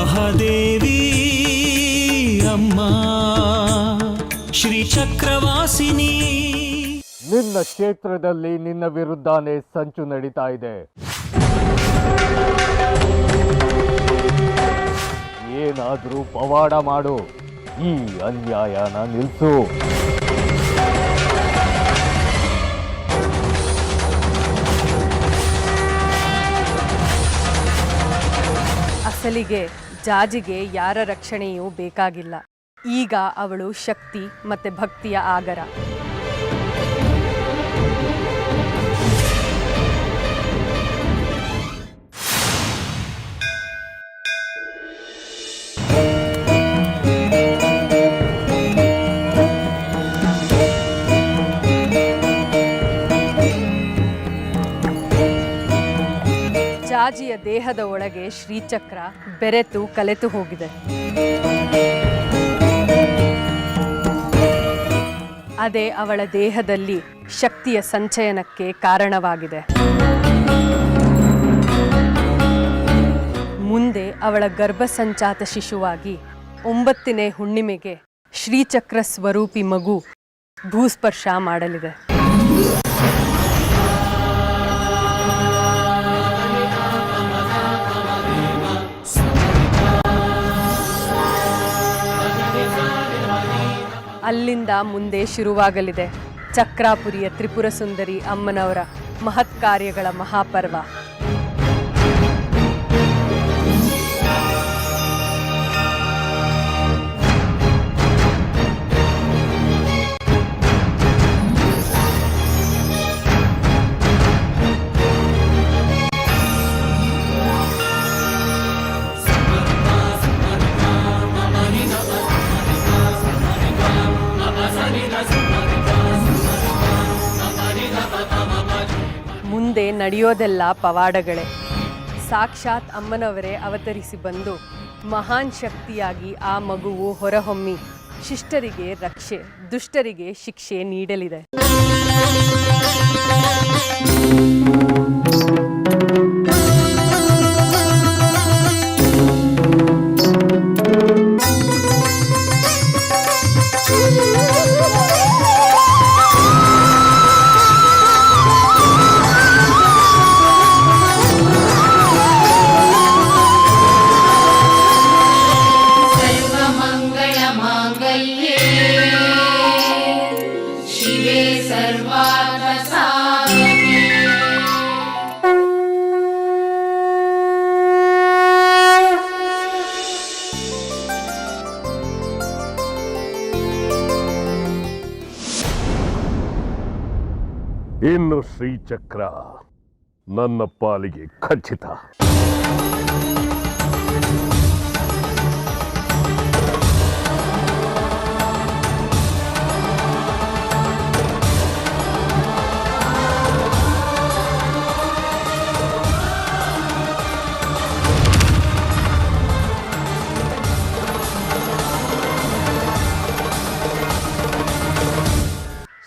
ಮಹಾದೇವಿ ಅಮ್ಮ ಶ್ರೀ ಚಕ್ರವಾಸಿನಿ. ನಿನ್ನ ಕ್ಷೇತ್ರದಲ್ಲಿ ನಿನ್ನ ವಿರುದ್ಧನೇ ಸಂಚು ನಡೀತಾ ಇದೆ. ಏನಾದರೂ ಪವಾಡ ಮಾಡು, ಈ ಅನ್ಯಾಯನ ನಿಲ್ಲಿಸು. ಅಸಲಿಗೆ ಜಾಜಿಗೆ ಯಾರ ರಕ್ಷಣೆಯೂ ಬೇಕಾಗಿಲ್ಲ. ಈಗ ಅವಳು ಶಕ್ತಿ ಮತ್ತೆ ಭಕ್ತಿಯ ಆಗರ. ಜಾಜಿಯ ದೇಹದ ಒಳಗೆ ಶ್ರೀಚಕ್ರ ಬೆರೆತು ಕಲೆತು ಹೋಗಿದೆ. ಅದೇ ಅವಳ ದೇಹದಲ್ಲಿ ಶಕ್ತಿಯ ಸಂಚಯನಕ್ಕೆ ಕಾರಣವಾಗಿದೆ. ಮುಂದೆ ಅವಳ ಗರ್ಭಸಂಚಾತ ಶಿಶುವಾಗಿ 9ನೇ ಹುಣ್ಣಿಮೆಗೆ ಶ್ರೀಚಕ್ರ ಸ್ವರೂಪಿ ಮಗು ಭೂಸ್ಪರ್ಶ ಮಾಡಲಿದೆ. ಅಲ್ಲಿಂದ ಮುಂದೆ ಶುರುವಾಗಲಿದೆ ಚಕ್ರಾಪುರಿಯ ತ್ರಿಪುರ ಸುಂದರಿ ಅಮ್ಮನವರ ಮಹತ್ ಕಾರ್ಯಗಳ ಮಹಾಪರ್ವ. ಮುಂದೆ ನಡೆಯೋದೆಲ್ಲ ಪವಾಡಗಳೇ. ಸಾಕ್ಷಾತ್ ಅಮ್ಮನವರೇ ಅವತರಿಸಿ ಬಂದು ಮಹಾನ್ ಶಕ್ತಿಯಾಗಿ ಆ ಮಗುವು ಹೊರಹೊಮ್ಮಿ ಶಿಷ್ಟರಿಗೆ ರಕ್ಷೆ, ದುಷ್ಟರಿಗೆ ಶಿಕ್ಷೆ ನೀಡಲಿದೆ. ಇನ್ನು ಶ್ರೀಚಕ್ರ ನನ್ನ ಪಾಲಿಗೆ ಖಚಿತ.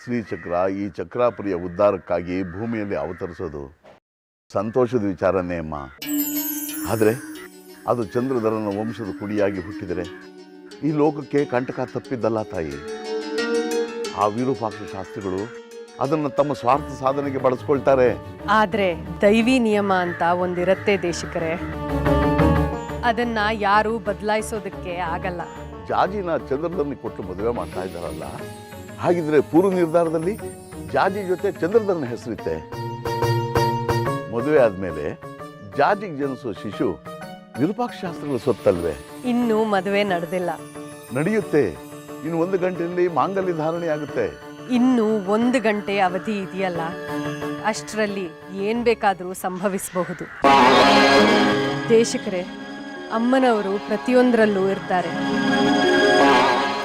ಶ್ರೀಚಕ್ರ ಈ ಚಕ್ರಾಪುರಿಯ ಉದ್ಧಾರಕ್ಕಾಗಿ ಭೂಮಿಯಲ್ಲಿ ಅವತರಿಸೋದು ಸಂತೋಷದ ವಿಚಾರನೇ ಅಮ್ಮ. ಆದರೆ ಅದು ಚಂದ್ರಧರನ ವಂಶದ ಕುಡಿಯಾಗಿ ಹುಟ್ಟಿದರೆ ಈ ಲೋಕಕ್ಕೆ ಕಂಟಕ ತಪ್ಪಿದ್ದಲ್ಲ ತಾಯಿ. ಆ ವಿರೂಪಾಕ್ಷ ಶಾಸ್ತ್ರಿಗಳು ಅದನ್ನು ತಮ್ಮ ಸ್ವಾರ್ಥ ಸಾಧನೆಗೆ ಬಳಸ್ಕೊಳ್ತಾರೆ. ಆದ್ರೆ ದೈವಿ ನಿಯಮ ಅಂತ ಒಂದಿರತ್ತೆ ದೇಶಿಕರೇ, ಅದನ್ನ ಯಾರು ಬದಲಾಯಿಸೋದಕ್ಕೆ ಆಗಲ್ಲ. ಜಾಜಿನ ಚಂದ್ರಧರನಿಗೆ ಕೊಟ್ಟು ಮದುವೆ ಮಾಡ್ತಾ ಇದ್ದಾರಲ್ಲ, ಹಾಗಿದ್ರೆ ಪೂರ್ವ ನಿರ್ಧಾರದಲ್ಲಿ ಜಾಜಿ ಜೊತೆ ಚಂದ್ರಧರನ ಹೆಸರಿತ್ತೆ. ಮದುವೆ ಆದ್ಮೇಲೆ ಜಾಜಿಗೆ ಜನಿಸುವ ಶಿಶು ವಿರೂಪಾಕ್ಷ ಶಾಸ್ತ್ರಗಳ ಸೊತ್ತಲ್ವೇ? ಇನ್ನೂ ಮದುವೆ ನಡೆದಿಲ್ಲ. ನಡೆಯುತ್ತೆ. ಇನ್ನು 1 ಗಂಟೆಯಲ್ಲಿ ಮಾಂಗಲ್ಯ ಧಾರಣೆ ಆಗುತ್ತೆ. ಇನ್ನು 1 ಗಂಟೆ ಅವಧಿ ಇದೆಯಲ್ಲ, ಅಷ್ಟರಲ್ಲಿ ಏನ್ ಬೇಕಾದರೂ ಸಂಭವಿಸಬಹುದು. ದೇಶಕರೇ, ಅಮ್ಮನವರು ಪ್ರತಿಯೊಂದರಲ್ಲೂ ಇರ್ತಾರೆ.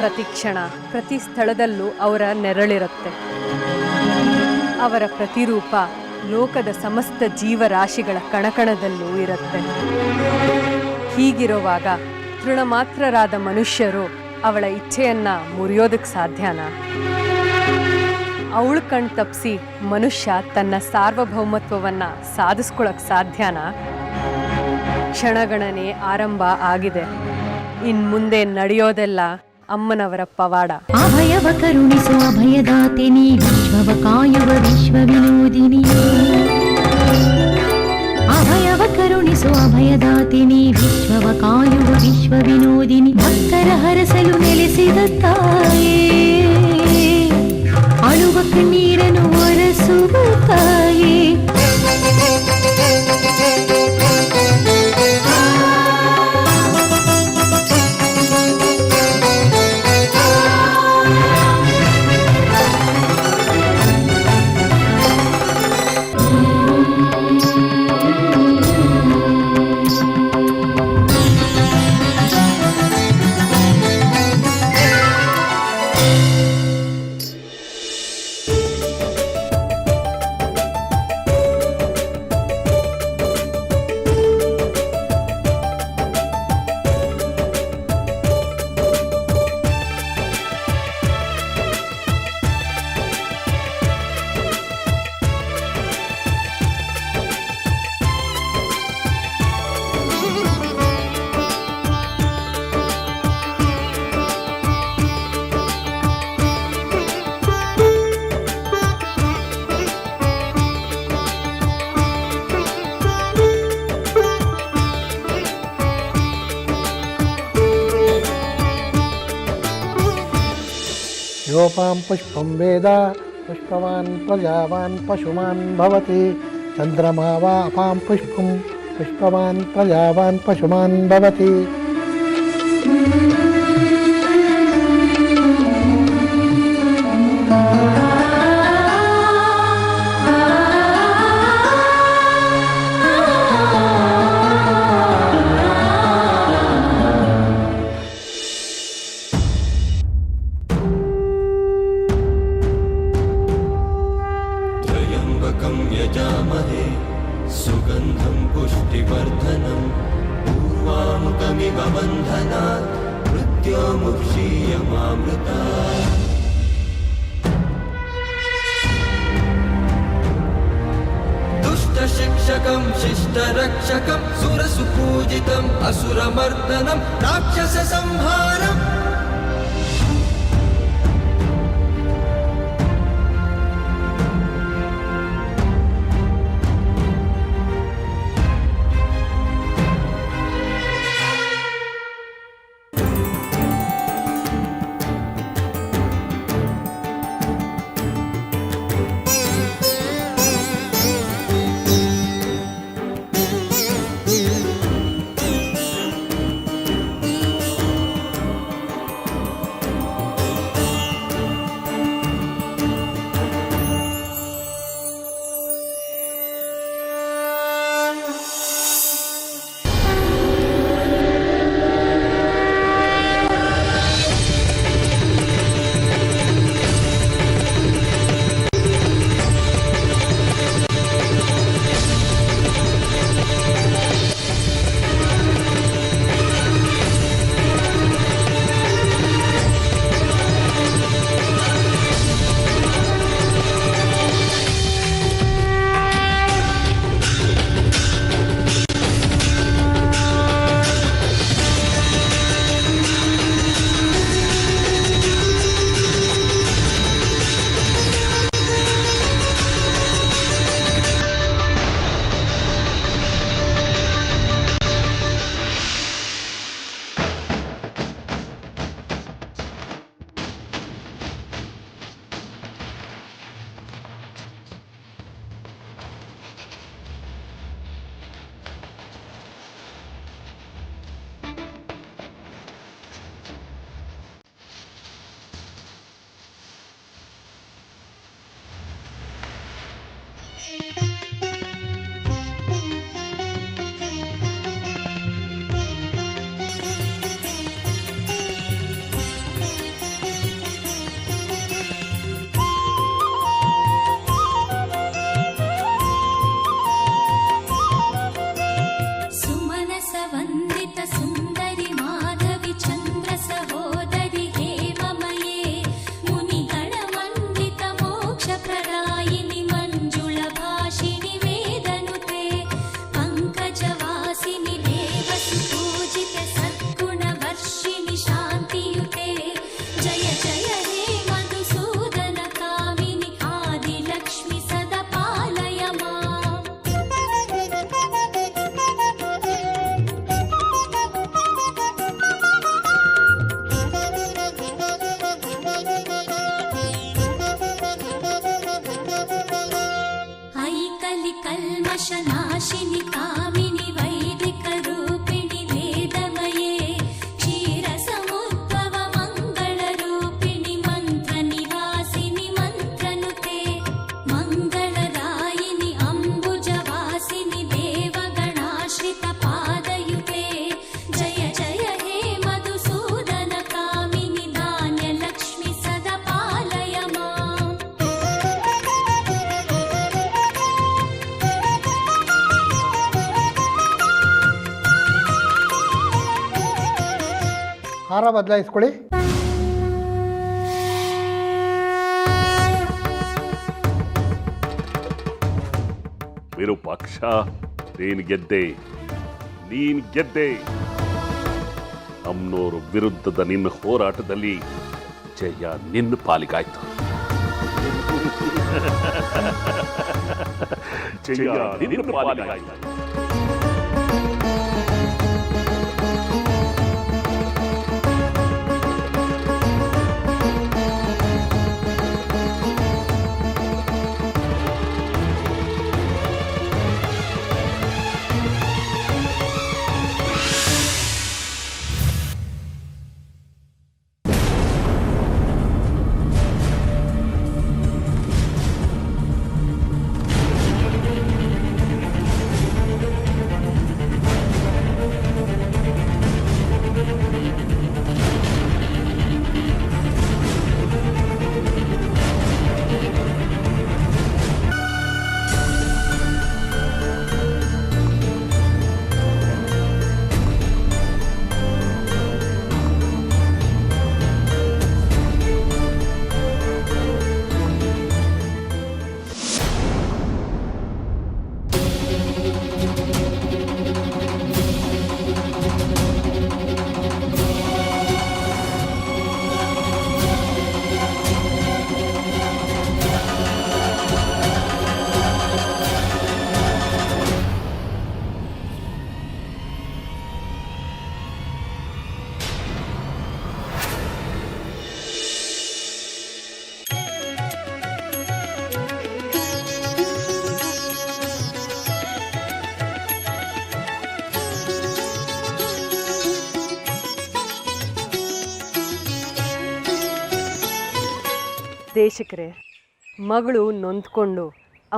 ಪ್ರತಿ ಕ್ಷಣ ಪ್ರತಿ ಸ್ಥಳದಲ್ಲೂ ಅವರ ನೆರಳಿರುತ್ತೆ. ಅವರ ಪ್ರತಿರೂಪ ಲೋಕದ ಸಮಸ್ತ ಜೀವರಾಶಿಗಳ ಕಣಕಣದಲ್ಲೂ ಇರುತ್ತೆ. ಹೀಗಿರುವಾಗ ತೃಣಮಾತ್ರರಾದ ಮನುಷ್ಯರು ಅವಳ ಇಚ್ಛೆಯನ್ನ ಮುರಿಯೋದಕ್ಕೆ ಸಾಧ್ಯನಾ? ಅವಳು ಕಣ್ ತಪ್ಪಿಸಿ ಮನುಷ್ಯ ತನ್ನ ಸಾರ್ವಭೌಮತ್ವವನ್ನ ಸಾಧಿಸ್ಕೊಳಕ್ ಸಾಧ್ಯನಾ? ಕ್ಷಣಗಣನೆ ಆರಂಭ ಆಗಿದೆ. ಇನ್ ಮುಂದೆ ನಡೆಯೋದೆಲ್ಲ ಅಮ್ಮನವರ ಪವಾಡ. ಅಭಯವ ಕರುಣಿಸು ಅಭಯದಾತೆ ನೀ, ವಿಶ್ವವ ಕಾಯುವ ವಿಶ್ವ ವಿನೋದಿನಿ. ಅಭಯವ ಕರುಣಿಸು ಅಭಯದಾತೆ ನೀ, ವಿಶ್ವವ ಕಾಯುವ ವಿಶ್ವ ವಿನೋದಿನಿ. ಭಕ್ತರ ಹರಸಲು ನೆಲೆಸಿದ ತಾಯೇ, ಅಳುವ ಕಣ್ಣೀರನ್ನು ಒರೆಸುವ ತಾಯೇ. योपां पुष्पं वेद पुष्पवान् प्रजावान् पशुमान् भवति. चन्द्रमा वा अपां पुष्पं पुष्पवान् प्रजावान् पशुमान् भवति. यजामहे सुगन्धं पुष्टिवर्धनं पूर्वामुकमिव बन्धनात् मृत्योर्मुक्षीयमामृतात्. दुष्टशिक्षकं शिष्टरक्षकं सुरसुपूजितम् असुरमर्दनं राक्षससंहारम्. ಹಾರ ಬದಲಾಯಿಸ್ಕೊಳ್ಳಿ. ವಿರೂಪಾಕ್ಷ, ನೀನ್ ಗೆದ್ದೆ. ಅಮ್ನೋರು ವಿರುದ್ಧದ ನಿನ್ನ ಹೋರಾಟದಲ್ಲಿ ಜಯ ನಿನ್ನ ಪಾಲಿಗಾಯ್ತು. ಜಯ ನಿನ್ನ ಪಾಲಿಗಾಯ್ತು. ದೇಶಿಕರೇ, ಮಗಳು ನೊಂದ್ಕೊಂಡು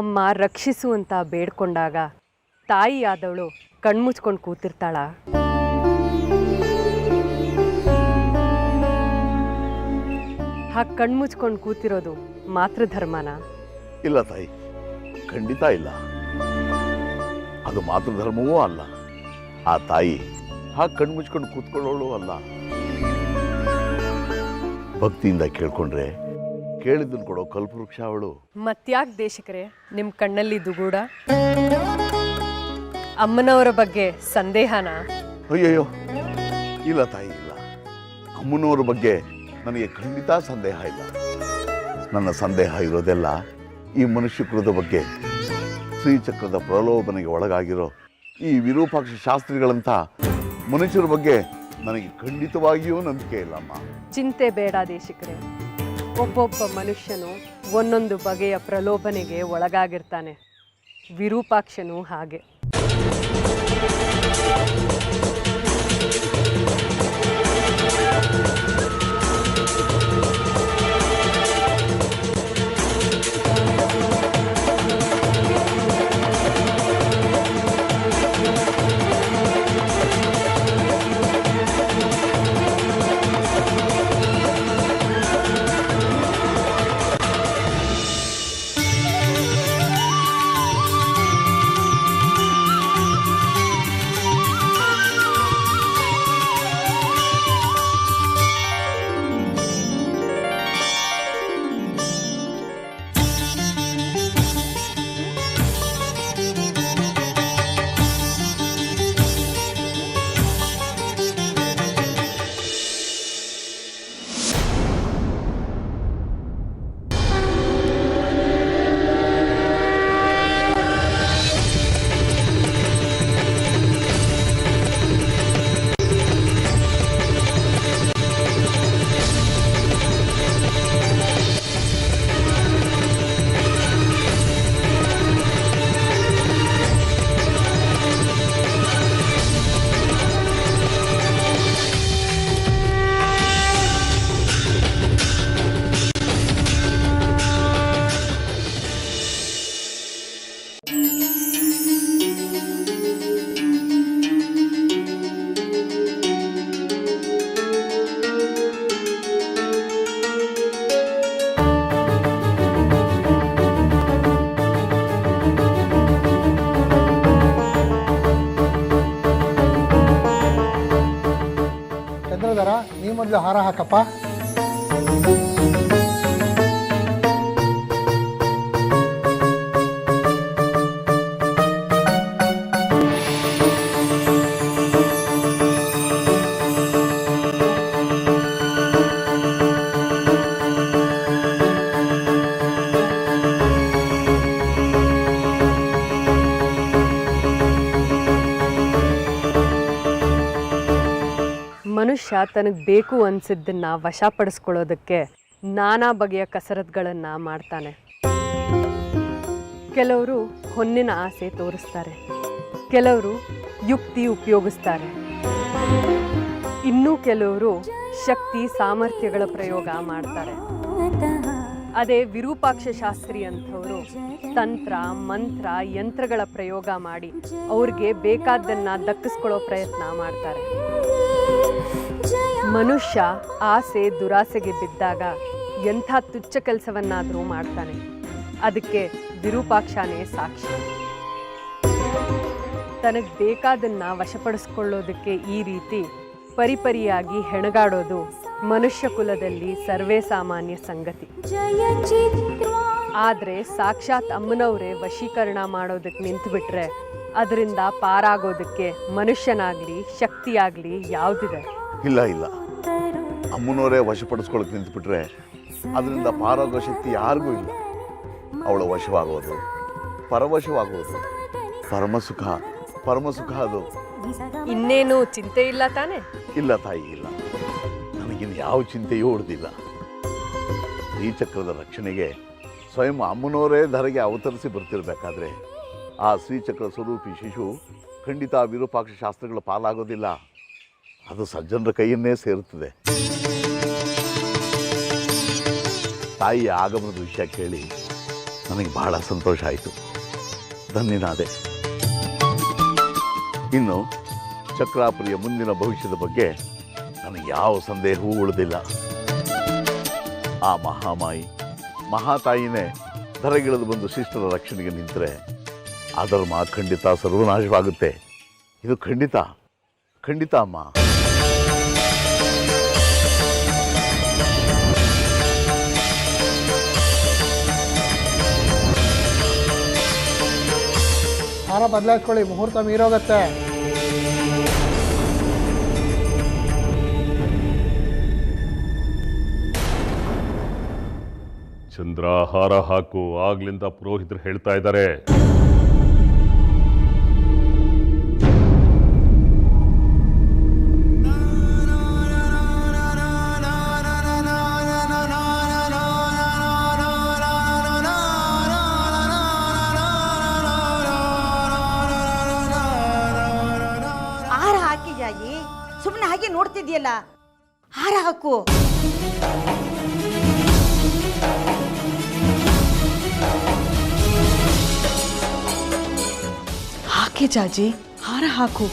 ಅಮ್ಮ ರಕ್ಷಿಸು ಅಂತ ಬೇಡ್ಕೊಂಡಾಗ ತಾಯಿ ಆದವಳು ಕಣ್ಮುಚ್ಕೊಂಡು ಕೂತಿರ್ತಾಳ? ಹಾಗೆ ಕಣ್ಮುಚ್ಕೊಂಡು ಕೂತಿರೋದು ಮಾತೃಧರ್ಮನ? ಇಲ್ಲ ತಾಯಿ, ಖಂಡಿತ ಇಲ್ಲ. ಅದು ಮಾತೃಧರ್ಮವೂ ಅಲ್ಲ. ಆ ತಾಯಿ ಹಾಗೆ ಕಣ್ಮುಚ್ಕೊಂಡು ಕೂತ್ಕೊಳ್ಳೋಳು ಅಲ್ಲ. ಭಕ್ತಿಯಿಂದ ಕೇಳ್ಕೊಂಡ್ರೆ ಕೇಳಿದ್ದನ್ನು ಕೊಡೋ ಕಲ್ಪವೃಕ್ಷ ಅವಳು. ಮತ್ಯಾಕೆ ದೇಶಿಕರೇ ನಿಮ್ಮ ಕಣ್ಣಲ್ಲಿ ದುಗೂಡ? ಅಮ್ಮನವರ ಬಗ್ಗೆ ಸಂದೇಹನ? ಅಯ್ಯಯ್ಯೋ, ಇಲ್ಲ ತಾಯಿ, ಇಲ್ಲ. ಅಮ್ಮನವ್ರ ಬಗ್ಗೆ ನನಗೆ ಖಂಡಿತ ಸಂದೇಹ ಇಲ್ಲ. ನನ್ನ ಸಂದೇಹ ಇರೋದೆಲ್ಲ ಈ ಮನುಷ್ಯ ಕುಲದ ಬಗ್ಗೆ. ಶ್ರೀಚಕ್ರದ ಪ್ರಲೋಭನೆಗೆ ಒಳಗಾಗಿರೋ ಈ ವಿರೂಪಾಕ್ಷ ಶಾಸ್ತ್ರಿಗಳಂಥ ಮನುಷ್ಯರ ಬಗ್ಗೆ ನನಗೆ ಖಂಡಿತವಾಗಿಯೂ ನಂಬಿಕೆ ಇಲ್ಲಮ್ಮ. ಚಿಂತೆ ಬೇಡ ದೇಶಿಕರೇ, ಒಬ್ಬೊಬ್ಬ ಮನುಷ್ಯನು ಒಂದೊಂದು ಬಗೆಯ ಪ್ರಲೋಭನೆಗೆ ಒಳಗಾಗಿರ್ತಾನೆ. ವಿರೂಪಾಕ್ಷನು ಹಾಗೆ. ಚಂದ್ರಧರ, ನೀ ಮೊದಲು ಹಾರ ಹಾಕಪ್ಪ. ಮನುಷ್ಯ ತನಗೆ ಬೇಕು ಅನಿಸಿದ್ದನ್ನು ವಶಪಡಿಸ್ಕೊಳ್ಳೋದಕ್ಕೆ ನಾನಾ ಬಗೆಯ ಕಸರತ್ಗಳನ್ನು ಮಾಡ್ತಾನೆ. ಕೆಲವರು ಹೊನ್ನಿನ ಆಸೆ ತೋರಿಸ್ತಾರೆ, ಕೆಲವರು ಯುಕ್ತಿ ಉಪಯೋಗಿಸ್ತಾರೆ, ಇನ್ನೂ ಕೆಲವರು ಶಕ್ತಿ ಸಾಮರ್ಥ್ಯಗಳ ಪ್ರಯೋಗ ಮಾಡ್ತಾರೆ. ಅದೇ ವಿರೂಪಾಕ್ಷ ಶಾಸ್ತ್ರಿ ಅಂಥವರು ತಂತ್ರ ಮಂತ್ರ ಯಂತ್ರಗಳ ಪ್ರಯೋಗ ಮಾಡಿ ಅವ್ರಿಗೆ ಬೇಕಾದ್ದನ್ನು ದಕ್ಕಿಸ್ಕೊಳ್ಳೋ ಪ್ರಯತ್ನ ಮಾಡ್ತಾರೆ. ಮನುಷ್ಯ ಆಸೆ ದುರಾಸೆಗೆ ಬಿದ್ದಾಗ ಎಂಥ ತುಚ್ಛ ಕೆಲಸವನ್ನಾದರೂ ಮಾಡ್ತಾನೆ. ಅದಕ್ಕೆ ವಿರೂಪಾಕ್ಷನೇ ಸಾಕ್ಷಿ. ತನಗೆ ಬೇಕಾದನ್ನು ವಶಪಡಿಸ್ಕೊಳ್ಳೋದಕ್ಕೆ ಈ ರೀತಿ ಪರಿಪರಿಯಾಗಿ ಹೆಣಗಾಡೋದು ಮನುಷ್ಯ ಕುಲದಲ್ಲಿ ಸರ್ವೇ ಸಾಮಾನ್ಯ ಸಂಗತಿ. ಆದರೆ ಸಾಕ್ಷಾತ್ ಅಮ್ಮನವರೇ ವಶೀಕರಣ ಮಾಡೋದಕ್ಕೆ ನಿಂತುಬಿಟ್ರೆ ಅದರಿಂದ ಪಾರಾಗೋದಕ್ಕೆ ಮನುಷ್ಯನಾಗಲಿ ಶಕ್ತಿಯಾಗಲಿ ಯಾವುದಿದೆ? ಇಲ್ಲ ಇಲ್ಲ, ಅಮ್ಮನವರೇ ವಶಪಡಿಸ್ಕೊಳಕ್ಕೆ ನಿಂತುಬಿಟ್ರೆ ಅದರಿಂದ ಪಾರಾಗೋ ಶಕ್ತಿ ಯಾರಿಗೂ ಇಲ್ಲ. ಅವಳ ವಶವಾಗೋದು, ಪರವಶವಾಗೋದು ಪರಮಸುಖ ಅದು. ಇನ್ನೇನು ಚಿಂತೆ ಇಲ್ಲ ತಾನೆ? ಇಲ್ಲ ತಾಯಿ, ಇಲ್ಲ. ನನಗಿನ್ನು ಯಾವ ಚಿಂತೆಯೂ ಉಳಿದಿಲ್ಲ. ಶ್ರೀಚಕ್ರದ ರಕ್ಷಣೆಗೆ ಸ್ವಯಂ ಅಮ್ಮನವರೇ ಧರೆಗೆ ಅವತರಿಸಿ ಬರ್ತಿರ್ಬೇಕಾದ್ರೆ ಆ ಶ್ರೀಚಕ್ರ ಸ್ವರೂಪಿ ಶಿಶು ಖಂಡಿತ ವಿರೂಪಾಕ್ಷ ಶಾಸ್ತ್ರಗಳ ಪಾಲಾಗೋದಿಲ್ಲ. ಅದು ಸಜ್ಜನರ ಕೈಯನ್ನೇ ಸೇರುತ್ತದೆ. ತಾಯಿಯ ಆಗಮನದ ವಿಷಯ ಕೇಳಿ ನನಗೆ ಬಹಳ ಸಂತೋಷ ಆಯಿತು. ಧನ್ಯನಾದೆ. ಇನ್ನು ಚಕ್ರಾಪುರಿಯ ಮುಂದಿನ ಭವಿಷ್ಯದ ಬಗ್ಗೆ ನನಗೆ ಯಾವ ಸಂದೇಹವೂ ಉಳಿದಿಲ್ಲ. ಆ ಮಹಾಮಾಯಿ ಮಹಾತಾಯಿನೇ ಧರೆಗಿಳಿದು ಬಂದು ಶಿಷ್ಟರ ರಕ್ಷಣೆಗೆ ನಿಂತರೆ ಅಧರ್ಮ ಖಂಡಿತ ಸರ್ವನಾಶವಾಗುತ್ತೆ. ಇದು ಖಂಡಿತ ಖಂಡಿತ ಅಮ್ಮ. ಹಾರ ಬದಲಾಯಿಸ್ಕೊಳ್ಳಿ, ಮುಹೂರ್ತ ಮೀರೋಗತ್ತೆ. ಚಂದ್ರ, ಹಾರ ಹಾಕು. ಆಗ್ಲಿಂದ ಪುರೋಹಿತರು ಹೇಳ್ತಾ ಇದ್ದಾರೆ. ಹಾರ ಹಾಕಿ ಜಾಯಿ, ಸುಮ್ಮನೆ ಹಾಗೆ ನೋಡ್ತಿದ್ಯಲ್ಲ, ಹಾರ ಹಾಕು. ಹಾಕಿ ಜಾಜಿ, ಹಾರ ಹಾಕು.